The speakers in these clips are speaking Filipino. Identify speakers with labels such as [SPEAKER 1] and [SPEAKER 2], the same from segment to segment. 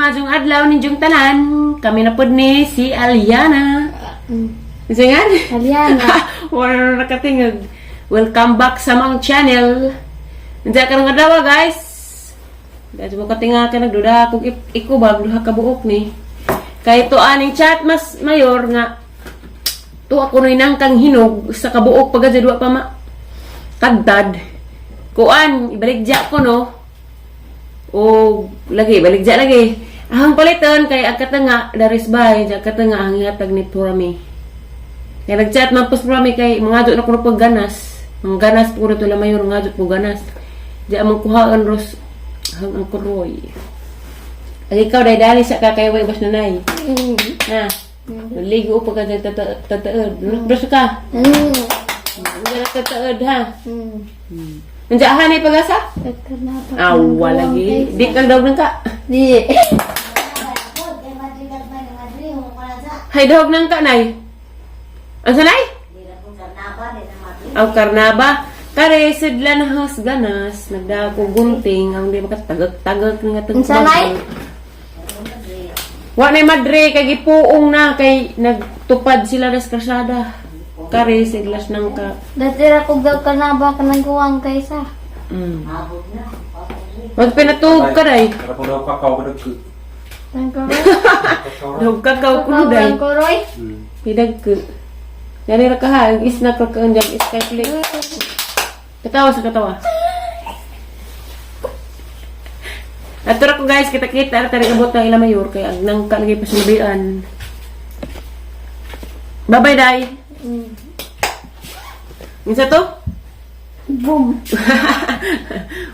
[SPEAKER 1] Maadjong adlaw ninjong tanan. Kami na pod ni si Aliana. Isingan?
[SPEAKER 2] Aliana.
[SPEAKER 1] Wala nakatingog. Welcome back sa mga channel. Nandiyan ka ng adlaw guys. Dahil mo katinga ka nagduda kung ikubag duha ka buok ni. Kay to aning chat mas mayor nga to ako no inang kang hinog sa kabuok pagad duwa pa ma tagtad. Kuan ibaligja ko no. O lagi baligja lagi. Ahang paliton kay agkatanga daris bay agkatanga ang ihatag ni Purami. Kaya nag-chat man pus Purami kay mga adto na kuno pag ganas. Ang ganas puro to la mayor nga adto po ganas. Di among kuhaan ros ang kuroy. Ang ikaw dali sa kakayaway bas nanay. Ha. Ligo pa ka tataod. Brush ka. Wala tataod ha. Nandiyahan ay pag-asa? Awa lagi. Di kang daw nang ka?
[SPEAKER 2] Di.
[SPEAKER 1] Hay dahog nang ka, nay? Ang sanay? Ang karnaba. Kare, sidla na has ganas. Nagdako gunting. Ang di makatagag-tagag nga
[SPEAKER 2] Ang sanay?
[SPEAKER 1] Wa na madre. Kay gipuong na. Kay nagtupad sila nas krasada. Kare, sidlas nang ka.
[SPEAKER 2] Datira ko daw ka na ba ka nagkuwang kaysa?
[SPEAKER 1] Wag pinatug ka, day.
[SPEAKER 3] Para po daw kakao ka nagku.
[SPEAKER 2] Nagkuroy?
[SPEAKER 1] Dahog kakaw kuno, day.
[SPEAKER 2] Nagkuroy?
[SPEAKER 1] Pidag ka. Yan ka ha. Ang isna ka ka. Ang sky play. Katawa sa katawa. At tura ko guys, kita-kita. Tari abot na ila mayor. Kaya ang nang kalagay pa sinabihan. Bye-bye, day. Isa to?
[SPEAKER 2] Boom.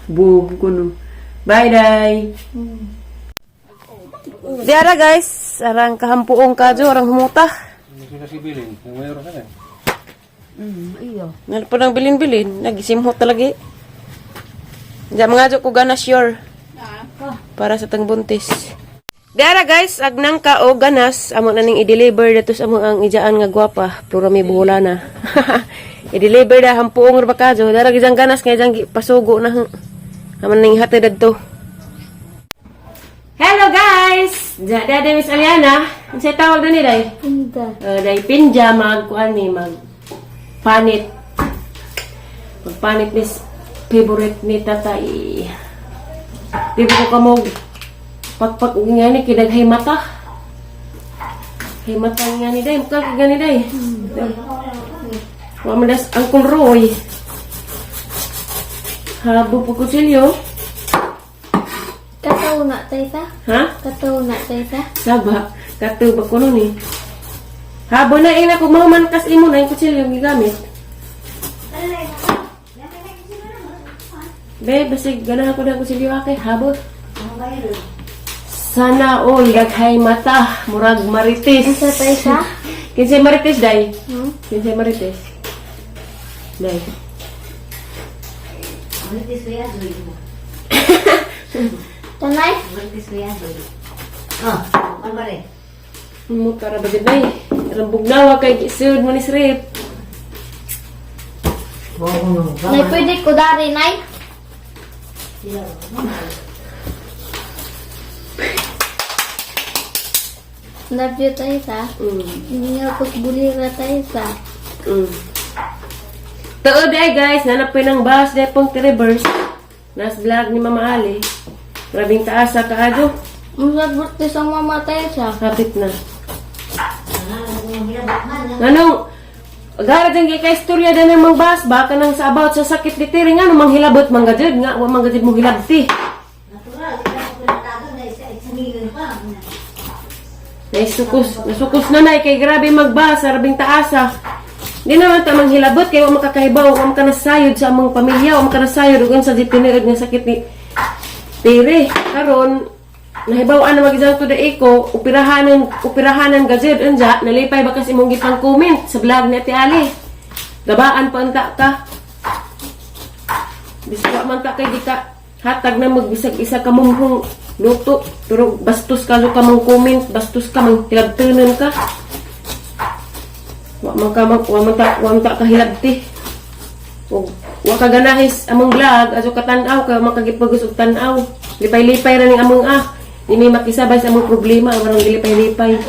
[SPEAKER 1] Boom kuno. Bye, day. Diara guys, arang kahampuong kadyo, arang humuta.
[SPEAKER 3] Hindi ko kasi bilin. Yung mayor ka na.
[SPEAKER 2] Iyo.
[SPEAKER 1] Nal po nang bilin-bilin. Nagisimhot talaga. Diyan mga ko ganas sure. Para sa tang buntis. Diara guys, agnang ka o ganas. Amo na ning i-deliver dito sa amo ang ijaan nga gwapa. Puro may buholana. I-deliver da hampuong rabakadyo. Diara gijang ganas kaya jang pasugo na. Aman ning hatid adto. Hello guys! Dada Miss Aliana. Ang siya tawag na ni day?
[SPEAKER 2] Pinda.
[SPEAKER 1] Day pinja magkuan ni mag panit. Magpanit ni favorite ni tatay. Di ko kamo pagpag nga ni kinaghay mata. Hay mata nga ni day. Mukha ka gani day. Wamadas Uncle Roy. Habo po kutsilyo.
[SPEAKER 2] Kataw na taysa?
[SPEAKER 1] Ha?
[SPEAKER 2] Kataw na taysa?
[SPEAKER 1] Saba. Kato ba ko nun eh. Habo na ina ko mahumankas imo na yung kutsilyo gigamit. Be, basig ganahan ko na kutsilyo ake. Habo. Sana all daghay mata. Murag marites.
[SPEAKER 2] Isa taysa?
[SPEAKER 1] Kinsay marites, day? Kinsay marites? Day.
[SPEAKER 2] Tanay?
[SPEAKER 1] Mukara ba gid, day? Rambog nawa kay gisud mo ni Srip.
[SPEAKER 2] Nay, pwede ko dari, nay? Love you taysa? Hindi nga bulira taysa.
[SPEAKER 1] Tuod day guys, nanapin ng bus day pong reverse. Nas vlog ni Mama Ali. Grabing taasa kaadyo.
[SPEAKER 2] Masagot sa mama taysa.
[SPEAKER 1] Kapit na. Anong gara dyan kay istorya din ng mga bus, baka nang sa about sa sakit ni Tiri nga, mang hilabot, mang gajud nga, wa mang gajud mo hilabti. Nasukos na na, kay grabe magbasa, rabing taasa. Di naman ta mang hilabot, kay wa makakahibaw, wa makanasayod sa among pamilya, wa makanasayod, ugon sa dipiniod nga sakit ni Tiri. Karon nahibaw-an na mag-isang to the eco, upirahanan gajud unja, nalipay bakas imong gipang comment sa vlog ni Ate Ali. Gabaan pa anta ka. Biswa man ta kay di ka hatag na magbisag isa ka mong luto. Pero bastos ka ka mong comment, bastos ka mang hilabtunan ka. Wa man ta kahilabti. Wa ka ganahis among vlog, aso ka tan-aw ka makagipagos og tan-aw. Lipay-lipay ra ning among Ini makisabay sa mong problema, ang marang gilipay-lipay.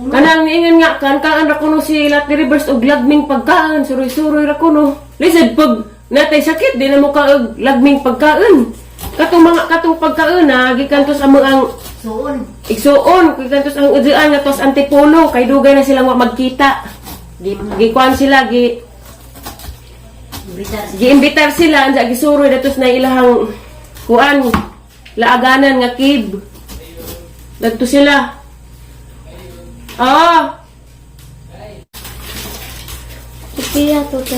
[SPEAKER 1] Kanang niingan nga, kan ra kuno si Lat Reverse og lagming pagkaan, suroy-suroy ra kuno. Lisod pag natay sakit, di na mo ka og lagming pagkaan. Katong pagkaan na, gikan to sa mga igsuon, gikan to sa ang udyaan nga tos antipolo, kay dugay na silang wa magkita. Gikuan sila, giimbitar sila, anja gisuroy datos na ilahang kuan, laaganan nga kib. Dagto sila.
[SPEAKER 2] Kaya to sa.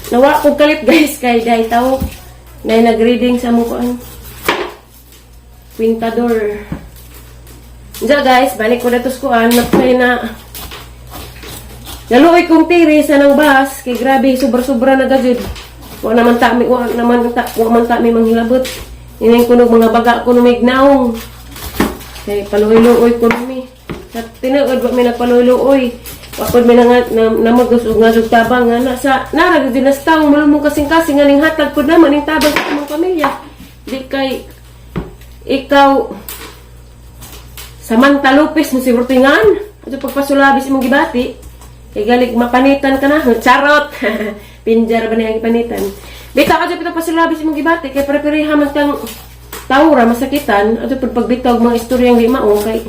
[SPEAKER 1] Nawa ko kalit guys kay day tao. Nay nag-reading sa mo kuan. Pintador. Anja guys, balik ko datos kuan, napay na naluoy kong tiri sa nang bahas, kay grabe, sobra-sobra na gajud. Wa man ta mi manghilabot. Ining kuno mga baga kuno mignaong. Kay paluoy-luoy kuno mi. Sa tinuod wa mi nagpaluoy-luoy. Wakod mi na magusog nga tabang nga na sa narag dinastaw mulumong kasing-kasing aning hatag pud naman ning tabang sa imong pamilya. Di kay ikaw samantalupis mo si Rutingan. Ato pagpasulabis imong gibati. Kay galig mapanitan ka na. Charot! Pinjar ba niya panitan? Bitaw ka dyan pasulabis mong gibati. Kay pare-pareha man kang taura, masakitan. Ato pagbitaw mga istoryang di mao. Kay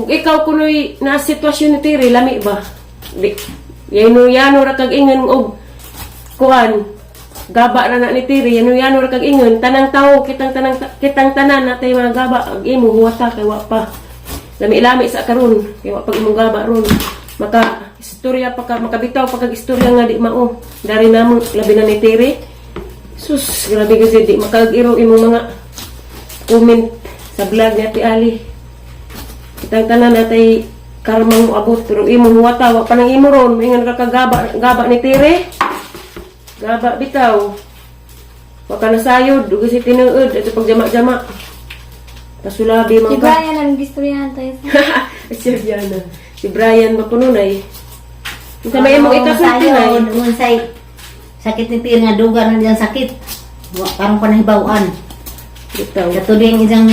[SPEAKER 1] ikaw kuno'y na sitwasyon ni Tiri, lami ba? Yano ra kag ingon og kuan. Gaba na ni Tiri, yano ra kag ingon. Tanang tao, kitang tanan natay mga gaba. Ag imo, huwata kay wa pa. Lami-lami sa karon kay wa pag imong gaba ron maka istorya pa ka makabitaw pa kag istorya nga di mao dari namo labi na ni Tiri. Sus grabe kasi di makag-iro imong mga comment sa vlog ni Ate Ali. Kitang tanan natay karmang abot pero imong huwata wa pa nang imo ron ingon ka gaba ni Tiri. Gaba bitaw wa ka nasayod ug si tinuod ato pagjama-jama. Pasulabi mga
[SPEAKER 2] Si Brian ang gistoryahan tayo sa.
[SPEAKER 1] Si Brian makununay. Ito may imong ikasulti na.
[SPEAKER 4] Unsay sakit ni Tiri nga duga na diyang sakit. Parang panahibawaan.
[SPEAKER 1] Ito.
[SPEAKER 4] Katuding isang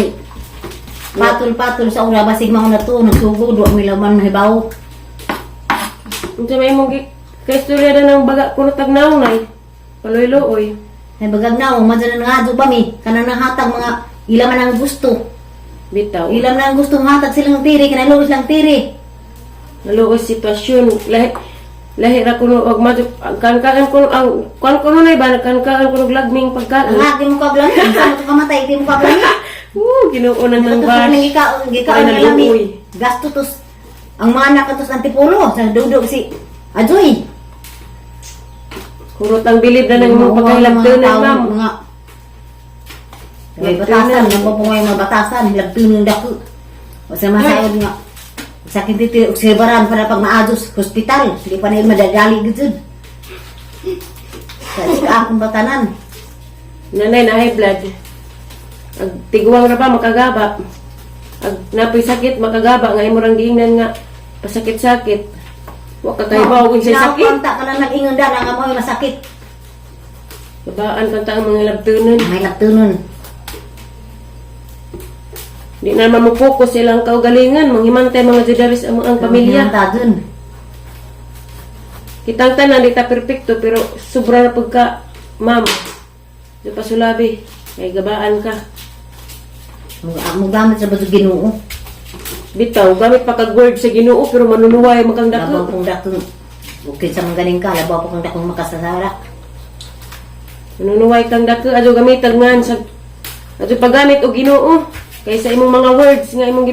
[SPEAKER 4] patol-patol sa ura basig mao na to nagsugod wa may laman mahibaw.
[SPEAKER 1] Ito may imong kaistorya na ng baga kuno tagnaw nay. Paloy-looy.
[SPEAKER 4] Ay bagag na madyan nga do pa mi kanang nahatag mga ilaman ang gusto.
[SPEAKER 1] Bitaw.
[SPEAKER 4] Ilam na ang gustong hatag silang Tiri kinaluwas lang Tiri.
[SPEAKER 1] Naluoy sitwasyon. Lahi ra kuno og madyo kan kuno ang kan kuno nay ba kan kuno lagming pagkaan.
[SPEAKER 4] Ang hati mo kablan sa mo kamatay di mo kablan.
[SPEAKER 1] Ginuunan ng
[SPEAKER 4] Ito
[SPEAKER 1] bash.
[SPEAKER 4] nang gikaon na lami. Gasto tos ang mga anak tos antipulo sa dudog si Ajoy.
[SPEAKER 1] Kurot ang bilib na ng imong pagkailagtunan ma'am.
[SPEAKER 4] Mga may batasan, nagpapungay mga batasan, hilagtunan dako. O sa masayod nga, sakit dito, usibaran para pag maadus, hospital, hindi pa na yung madadali gizud. Sa akong batanan.
[SPEAKER 1] Nanay na high blood. Ag tiguang ra ba makagaba. Ag napoy sakit makagaba nga imong giingnan nga pasakit-sakit. Wa ka kay bawo unsay sakit.
[SPEAKER 4] Nakonta ka na nag-ingon da nga mo masakit.
[SPEAKER 1] Babaan kanta ang mga labtunon.
[SPEAKER 4] May lagtunon.
[SPEAKER 1] Di na naman mo-focus silang kaugalingan, manghimantay mga judaris ang pamilya.
[SPEAKER 4] Tadun.
[SPEAKER 1] Kitang tanan, di ta perfecto, pero sobra na pagka, ma'am, di pa sulabi, kay gabaan ka.
[SPEAKER 4] Mugamit sa bato Ginoo.
[SPEAKER 1] Bitaw, gamit pa kag word sa Ginoo, pero manunuway makang
[SPEAKER 4] Labaw
[SPEAKER 1] dako.
[SPEAKER 4] kong dakong, okay sa mga ganing ka, labaw kong dakong makasasara.
[SPEAKER 1] Manunuway kang dako, adyo gamit nga sa, adyo paggamit o Ginoo. Kaysa imong mga words nga imong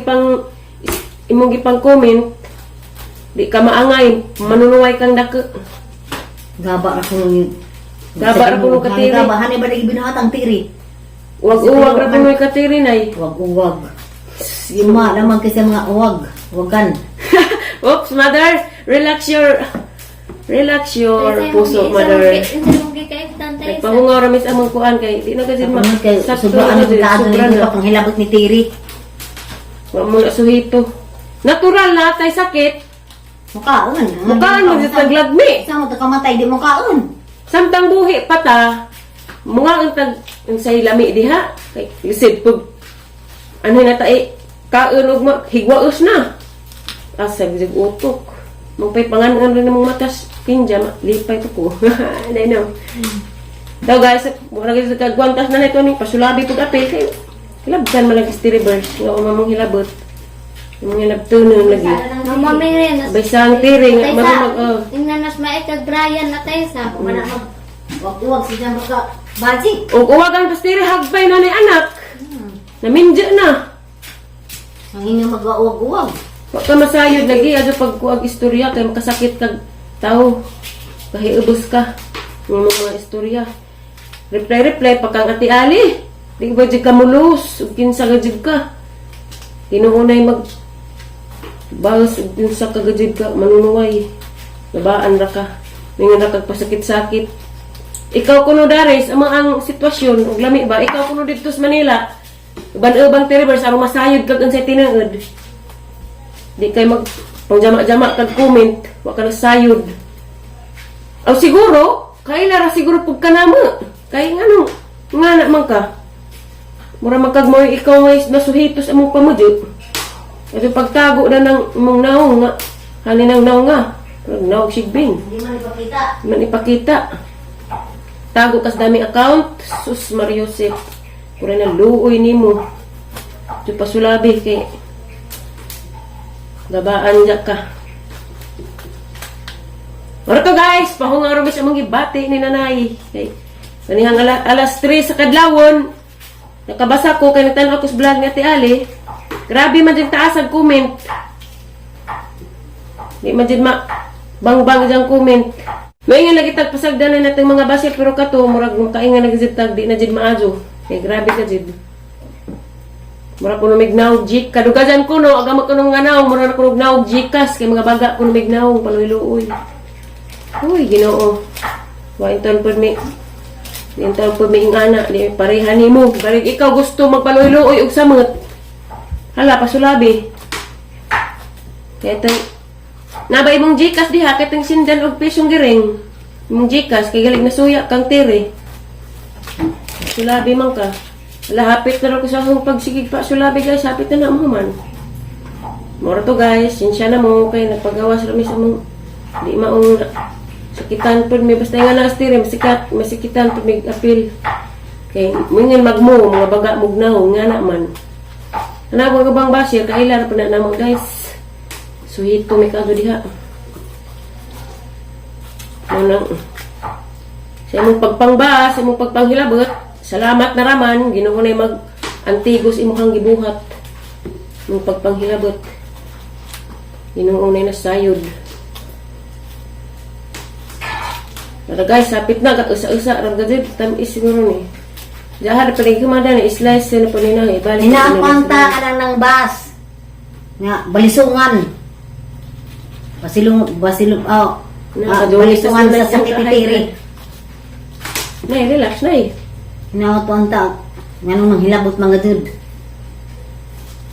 [SPEAKER 1] gipang comment, di ka maangay, manunuway kang dako.
[SPEAKER 4] Gaba ra kong
[SPEAKER 1] Gaba ra kong katiri.
[SPEAKER 4] Gaba hanay ba nang ibinuhatang Tiri?
[SPEAKER 1] Uwag ra punoy katiri nay.
[SPEAKER 4] Uwag. Ima naman kasi mga uwag. Uwagan.
[SPEAKER 1] Oops, mother, relax your puso, mother. Pahungaw ramis among kuan kay di na kasi
[SPEAKER 4] Sobrang
[SPEAKER 1] sobra
[SPEAKER 4] na
[SPEAKER 1] na.
[SPEAKER 4] pang hilabot ni Tiri.
[SPEAKER 1] Wa mo na suhito. Natural na tay sakit.
[SPEAKER 4] Mukaon.
[SPEAKER 1] Mukaan mo sa taglagmi.
[SPEAKER 4] Sa mo to kamatay di mukaon.
[SPEAKER 1] Samtang buhi pa ta, mga ang say lami diha kay lisod pug ano na tae kaon og higwaos na asa gid utok magpay panganan rin ng matas pinja lipay to ko I know daw guys mura gyud kagwantas na nito ni pasulabi pug apil kay hilabtan man lagi reverse nga mamang hilabot mga nabtunon lagi
[SPEAKER 2] Mama Mary,
[SPEAKER 1] baysang tiring mag
[SPEAKER 2] ingnanas maikag Brian na tayo sa.
[SPEAKER 4] Mana wag siya maka bajik.
[SPEAKER 1] og uwag ang pastiri hagbay na ni anak naminja na
[SPEAKER 4] Ang inyo mag-uwag-uwag.
[SPEAKER 1] wa ka masayod lagi adto pag kuag istorya kay makasakit kag tao kahiubos ka ng mga istorya reply pakang ati ali di ba jud ka mulos ug kinsa gajud ka tinuunay mag bawas ug kinsa ka gajud ka manunuway labaan ra ka ningon ra kag pasakit-sakit ikaw kuno dares ang sitwasyon ug lami ba ikaw kuno didto sa Manila uban-ubang teribers aron masayod kag unsay tinuod di kay mag pangjama-jama kag comment wa ka nasayod aw siguro kay lara siguro pug kanamo kay ngano ngana man ka mura magkag mo ikaw may nasuhitos among pamudyo ito pagtago na ng imong naong nga halinang naong nga naong sigbing
[SPEAKER 4] Hindi man ipakita.
[SPEAKER 1] man ipakita tago kas daming account sus Mariosep pura na luoy nimo ito pasulabi kay gabaan dya ka mara to guys pahunga rin sa mga gibati ni nanay kay kanihang alas 3 sa kadlawon nakabasa ko kay nagtanaw ko sa vlog ni Ate Ali grabe man dyan taas ang comment di man dyan bang dyan comment may nga lagi tagpasagdanan natin mga base pero kato murag makainga nagzitag di na dyan maajo kay grabe ka dyan murag kuno mignaw jik kadugajan kuno agama kuno nga naw murag kuno naw jikas kay mga baga kuno mignaw paluy-luoy uy Ginoo wa inton pud mi inton pud mi ing ana di pareha nimo barig ikaw gusto magpaluy-luoy og samot hala pasulabi kay tang nabay mong jikas diha kay tang sindan og pisong giring mong jikas kay galig nasuya kang tire sulabi man ka wala hapit na rin ko sa akong pagsigig pa sulabi guys hapit na na mo man mora to guys sinsya na mo kay nagpagawas rami sa mong di maong sakitan pud may basta nga na astire masikitan pud may apil kay mingin magmo mga baga mugnaw nga na man ana ko bang basir kailan pa na namo guys suhito may kaso diha manang sa imong pagpangbas sa imong pagpanghilabot salamat na raman Ginoo na mag antigos imong gibuhat imong pagpanghilabot Ginoo na nasayod pero guys sapit na usa-usa ram gajud tamis siguro ni jahar pa rin kumada ni slice na po nina ibalik
[SPEAKER 4] Inapunta ka lang ng bus. Nga, balisungan. Balisungan sa sakit itiri.
[SPEAKER 1] Nay, relax, nay.
[SPEAKER 4] Inapunta. Nga nung manghilabot mga dud.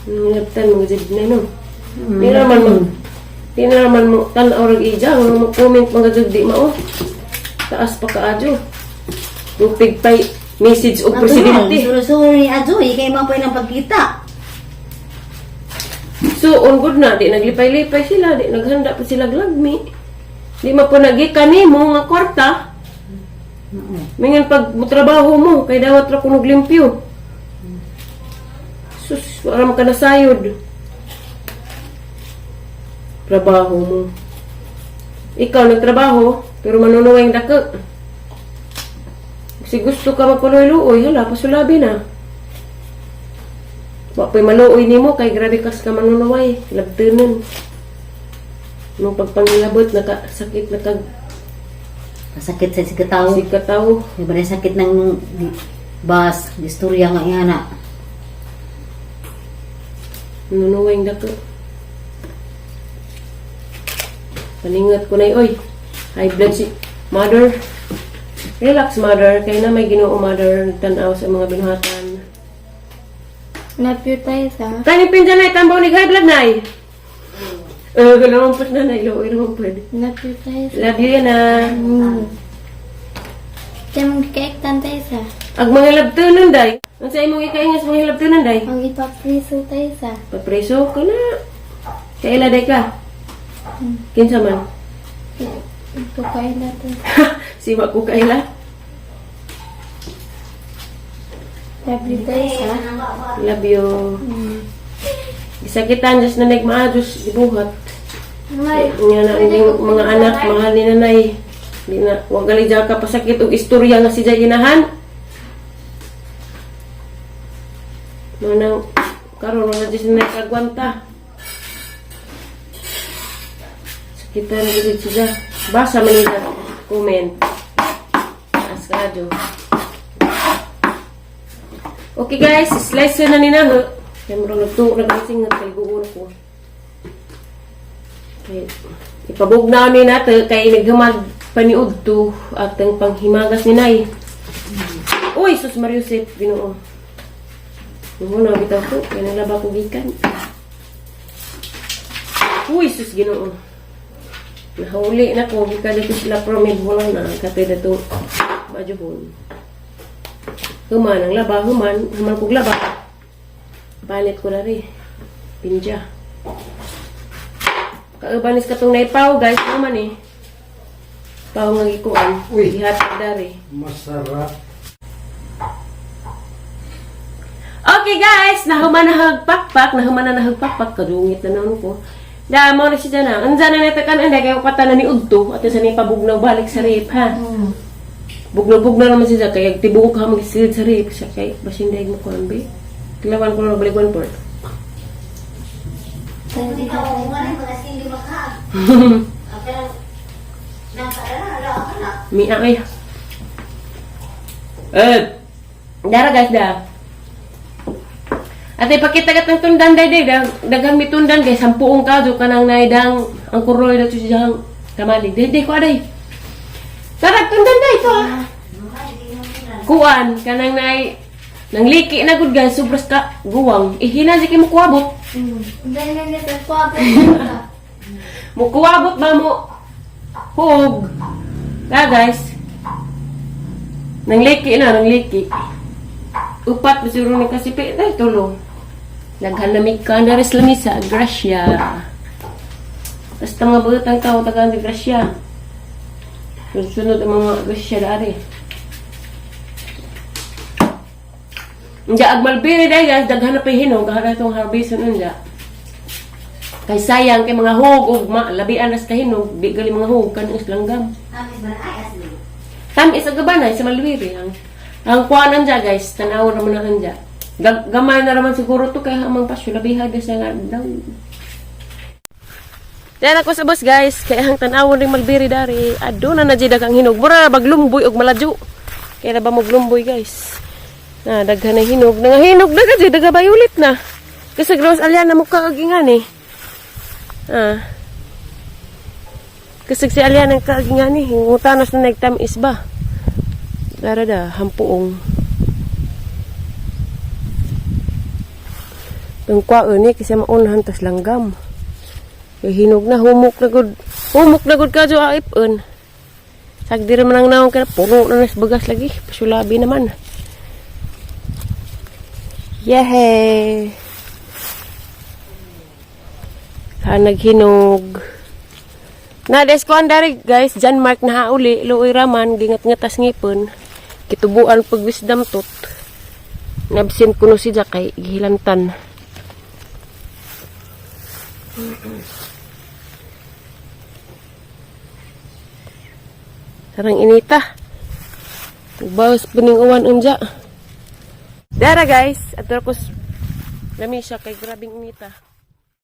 [SPEAKER 1] Nangilaptan mga jud na no. Di naman mo tan-aw rag ija mo comment mga jud di mao. Taas pa kaadyo. Rupig pay message o presidente.
[SPEAKER 4] Sorry, Ajoy. Kaya mga pa ng pagkita.
[SPEAKER 1] So, on good na. Di naglipay-lipay sila. Di naghanda pa sila glagmi. Di mapanagika ni mo nga kwarta. Mingan pag trabaho mo. Kay dawat ra kunog limpyo. Sus, waram ka nasayod. Trabaho mo. Ikaw nagtrabaho. Pero manunuwing dako. Si gusto ka magpaluoy-luoy, hala, pasulabi na. Wapay maluoy nimo kay grabe kas ka manunuway, labtunon. Nung pagpangilabot, sakit na kag
[SPEAKER 4] Sakit sa sikataw.
[SPEAKER 1] sikataw.
[SPEAKER 4] Iba sakit ng bas, istorya nga yana.
[SPEAKER 1] Manunuwing dako. Paningat ko na oy. High blood si mother. Relax mother, kay na may Ginoo mother, nagtanaw sa mga binuhatan.
[SPEAKER 2] Love you tayo sa.
[SPEAKER 1] Tani pinja na itambaw ni high blood nay. Galawan pa na nay, lower mo pwede.
[SPEAKER 2] Love you tayo sa.
[SPEAKER 1] Love you yan ah.
[SPEAKER 2] Siya mong gikaiktan tayo sa.
[SPEAKER 1] Ag mga labtunan day. Ang sa imong ikaingas mga labtunan day.
[SPEAKER 2] Ang ipapriso tayo sa.
[SPEAKER 1] Papreso ka na. Kaila day ka. Kinsa man.
[SPEAKER 2] Ito kayo na to.
[SPEAKER 1] Siwa ko kaila.
[SPEAKER 2] Love you tayo sa.
[SPEAKER 1] Love you. Gisakitan just na nagmaadus gibuhat.
[SPEAKER 2] May.
[SPEAKER 1] Nga na inyong mga anak, mahal ni nanay. Di na, wag gali dyan ka pasakit og istorya nga si Jay inahan. Manang, karon na dyan na kagwanta. Sakitan na dyan siya. Basa man nila. Comment. Askado. Okay guys, slice na ni Naho. Kaya marang nagtusing na kaliguon ko. Okay. Ipabugnaw ni nato kay naghamag paniud to at ang panghimagas ni Nay. Uy, sus Mariusip, Ginoo. Muna bitaw ko, kaya nalaba ko gikan. Uy, sus Ginoo. Nahuli na ko, gikan dito sila promid mo lang na katay na ito majuhon. Human ang laba, human kong laba. Palit ko na rin. Pinja. Kaubanis ka itong naipaw, guys. Naman eh. Paw nga gikuan. Ihatag dari.
[SPEAKER 3] Masarap.
[SPEAKER 1] Okay, guys. Nahuman na hagpakpak. Kadungit na naman ko. Da, mo na siya na. Andiyan na natakan. Anday kayo kata na ni Udto. At sa ni pabugnaw balik sa rip, ha? Bugnaw naman siya. Kaya tibuko ka mag-silid sa rip. Siya kaya basinday mo ko ang be. Kilawan ko na balik 1 port. Mia ay. Dara guys da. Ate pakita kat ng tundan day dagang mi tundan kay 10 kaso kanang naidang ang kuroy na siyang kamali. Day ko aday. Tara tundan day to. Kuan kanang nai nang liki na gud guys sobras ka guwang. Ihina si mo kuabot.
[SPEAKER 2] Dahil na nito po sa.
[SPEAKER 1] Mo kuabot ba mo? Hug. Da guys. Nang liki. Upat bisuro ni kasipi dai tulo. Naghanamig ka na res lamisa, Gracia. Basta mga butang tao tagaan ni Gracia. Sunod ang mga Gracia dari. Nga agmalbiri dai guys, daghan na pa hinog, kahara itong harveston unja. Kay sayang kay mga hug ug labian nas kahinog, di gali mga hug kan islanggam. Tamis ang gabanay sa malwiri ang kuanan dya guys, tanaw naman na dya. Gamay na naman siguro to kay amang pasyo labihan sa nga daw. Diyan ako sa bus guys, kaya ang tanaw ring malbiri dari, aduna na jud dagang hinog, mura baglumboy og maladyo. Kaya na ba mo glumboy guys? Na daghan na hinog, nangahinog na kasi dagabayulit na. Kasi gross alyan na mukha agingan eh. Kasi si alyan ang kaagingan eh. Ngutanos na nagtamis ba? Darada, hampuong. Ang kwaon eh, kasi maunahan tas langgam. Hinog na, humok na gud ka jo aipon. Sagdi rin man ang naong kaya, puno na nas bagas lagi. Pasulabi naman. Yehey! Naghinog. Na-des ko andari guys, John Mark na hauli, luoy raman, gingat-ngatas ngipon. Kitubuan pag wisdom tot. Nabsin ko no siya kay gihilantan. Sarang inita. Bawas puning uwan unja. Dara guys, ato ko lami siya kay grabing inita.